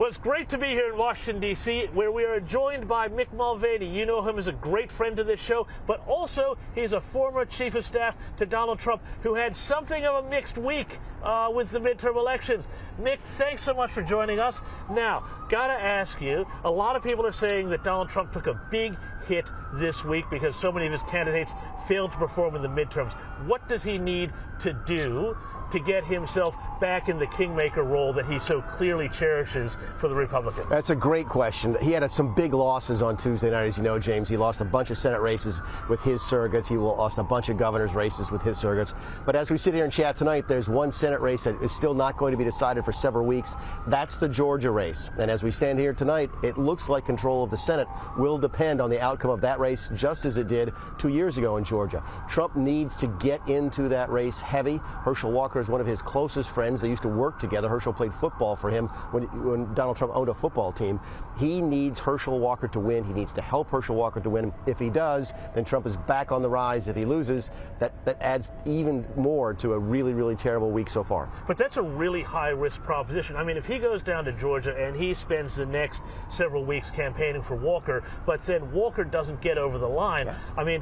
Well, it's great to be here in Washington, D.C., where we are joined by Mick Mulvaney. You know him as a great friend to this show, but also he's a former chief of staff to Donald Trump who had something of a mixed week with the midterm elections. Mick, thanks so much for joining us. Now, gotta ask you, a lot of people are saying that Donald Trump took a big hit this week because so many of his candidates failed to perform in the midterms. What does he need to do to get himself back in the kingmaker role that he so clearly cherishes for the Republicans? That's a great question. He had some big losses on Tuesday night, as you know, James. He lost a bunch of Senate races with his surrogates. He lost a bunch of governor's races with his surrogates. But as we sit here and chat tonight, there's one Senate race that is still not going to be decided for several weeks. That's the Georgia race. And as we stand here tonight, it looks like control of the Senate will depend on the outcome of that race, just as it did 2 years ago in Georgia. Trump needs to get into that race heavy. Herschel Walker is one of his closest friends. They used to work together. Herschel played football for him when Donald Trump owned a football team. He needs Herschel Walker to win. He needs to help Herschel Walker to win. If he does, then Trump is back on the rise. If he loses, that adds even more to a really, really terrible week so far. But that's a really high-risk proposition. I mean, if he goes down to Georgia and he spends the next several weeks campaigning for Walker, but then Walker doesn't get over the line, I mean,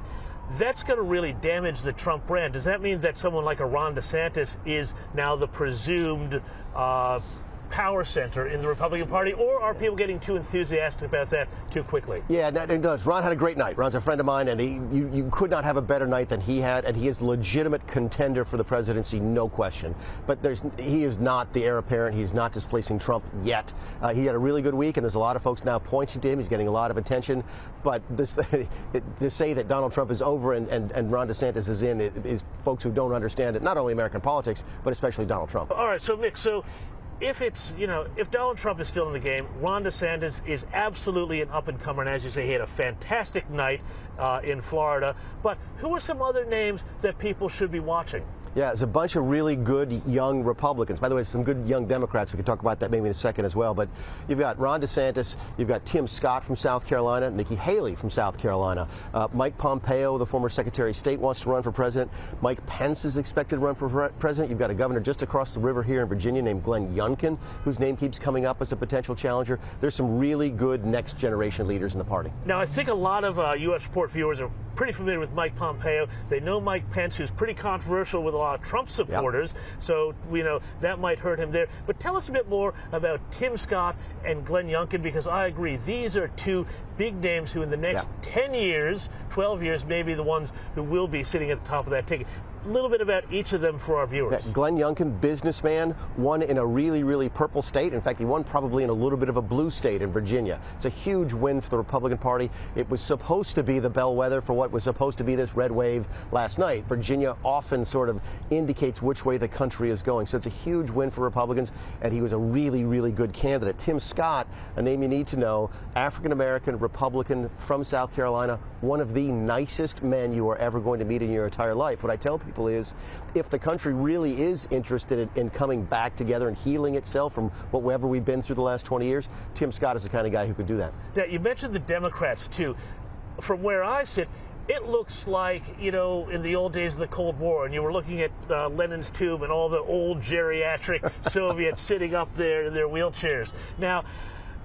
that's going to really damage the Trump brand. Does that mean that someone like a Ron DeSantis is now the presumed power center in the Republican Party, or are people getting too enthusiastic about that too quickly? Yeah, it does. Ron had a great night. Ron's a friend of mine, and you could not have a better night than he had, and he is a legitimate contender for the presidency, no question. But he is not the heir apparent. He's not displacing Trump yet. He had a really good week, and there's a lot of folks now pointing to him. He's getting a lot of attention. But to say that Donald Trump is over and Ron DeSantis is in is folks who don't understand it, not only American politics, but especially Donald Trump. All right, so Mick, if Donald Trump is still in the game, Ron DeSantis is absolutely an up-and-comer, and as you say, he had a fantastic night in Florida. But who are some other names that people should be watching? Yeah, there's a bunch of really good young Republicans. By the way, some good young Democrats. We can talk about that maybe in a second as well. But you've got Ron DeSantis, you've got Tim Scott from South Carolina, Nikki Haley from South Carolina. Mike Pompeo, the former Secretary of State, wants to run for president. Mike Pence is expected to run for president. You've got a governor just across the river here in Virginia named Glenn Youngkin, whose name keeps coming up as a potential challenger. There's some really good next-generation leaders in the party. Now, I think a lot of U.S. Report viewers are pretty familiar with Mike Pompeo. They know Mike Pence, who's pretty controversial with a lot of Trump supporters, so that might hurt him there. But tell us a bit more about Tim Scott and Glenn Youngkin, because I agree, these are two big names who in the next 10 years, 12 years, may be the ones who will be sitting at the top of that ticket. A little bit about each of them for our viewers. Yeah, Glenn Youngkin, businessman, won in a really, really purple state. In fact, he won probably in a little bit of a blue state in Virginia. It's a huge win for the Republican Party. It was supposed to be the bellwether for what was supposed to be this red wave last night. Virginia often sort of indicates which way the country is going. So it's a huge win for Republicans, and he was a really, really good candidate. Tim Scott, a name you need to know, African-American Republican from South Carolina, one of the nicest men you are ever going to meet in your entire life. What I tell people is, if the country really is interested in coming back together and healing itself from whatever we've been through the last 20 years, Tim Scott is the kind of guy who could do that. Now, you mentioned the Democrats, too. From where I sit, it looks like, in the old days of the Cold War, and you were looking at Lenin's tomb and all the old geriatric Soviets sitting up there in their wheelchairs. Now,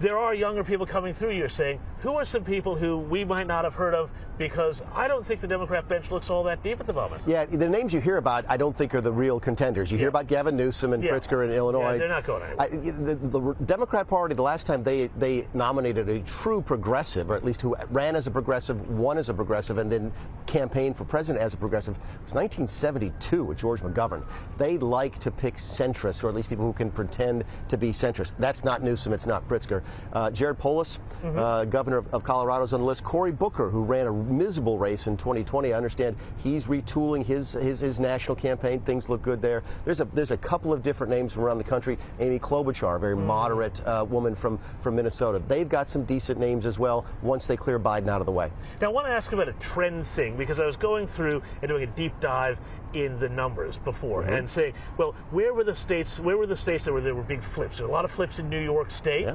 there are younger people coming through, you're saying. Who are some people who we might not have heard of? Because I don't think the Democrat bench looks all that deep at the moment. Yeah, the names you hear about, I don't think are the real contenders. You hear about Gavin Newsom and Pritzker in Illinois. Yeah, they're not going anywhere. The Democrat Party, the last time they nominated a true progressive, or at least who ran as a progressive, won as a progressive, and then campaigned for president as a progressive, was 1972 with George McGovern. They like to pick centrists, or at least people who can pretend to be centrist. That's not Newsom, it's not Pritzker. Jared Polis, governor of Colorado, is on the list. Cory Booker, who ran a miserable race in 2020. I understand he's retooling his national campaign. Things look good there. There's a couple of different names from around the country. Amy Klobuchar, a very moderate woman from Minnesota. They've got some decent names as well once they clear Biden out of the way. Now, I want to ask about a trend thing, because I was going through and doing a deep dive in the numbers before and saying, well, where were the states that there were big flips? There were a lot of flips in New York State.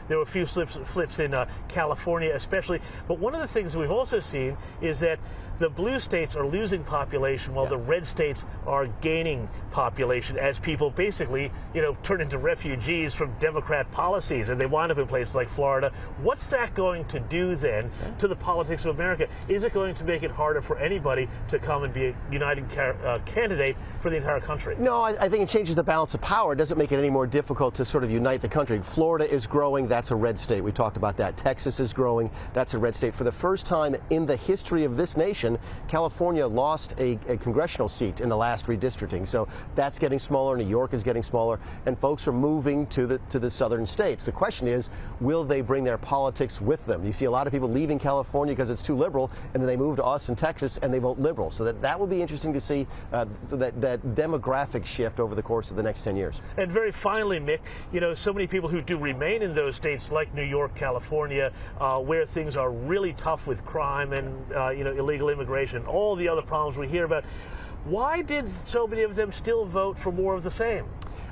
There were a few flips in California especially. But one of the things we've also seen is that the blue states are losing population while the red states are gaining population as people basically, turn into refugees from Democrat policies, and they wind up in places like Florida. What's that going to do then to the politics of America? Is it going to make it harder for anybody to come and be a united candidate for the entire country? No, I think it changes the balance of power. It doesn't make it any more difficult to sort of unite the country. Florida is growing. That's a red state. We talked about that. Texas is growing. That's a red state. For the first time in the history of this nation, California lost a congressional seat in the last redistricting. So that's getting smaller. New York is getting smaller. And folks are moving to the southern states. The question is, will they bring their politics with them? You see a lot of people leaving California because it's too liberal, and then they move to Austin, Texas, and they vote liberal. So that will be interesting to see so that demographic shift over the course of the next 10 years. And very finally, Mick, so many people who do remain in those states like New York, California, where things are really tough with crime and illegal immigration, all the other problems we hear about. Why did so many of them still vote for more of the same?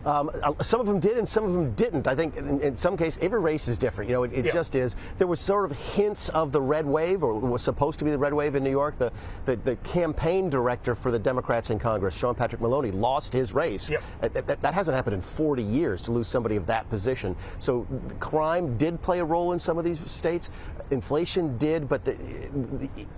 Some of them did and some of them didn't. I think in some cases, every race is different. It just is. There was sort of hints of the red wave, or was supposed to be the red wave in New York. The campaign director for the Democrats in Congress, Sean Patrick Maloney, lost his race. That hasn't happened in 40 years to lose somebody of that position. So crime did play a role in some of these states. Inflation did, but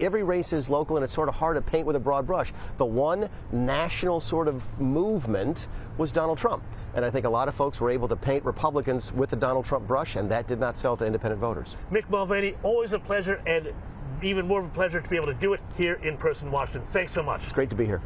every race is local, and it's sort of hard to paint with a broad brush. The one national sort of movement was Donald Trump. And I think a lot of folks were able to paint Republicans with the Donald Trump brush, and that did not sell to independent voters. Mick Mulvaney, always a pleasure, and even more of a pleasure to be able to do it here in person in Washington. Thanks so much. It's great to be here.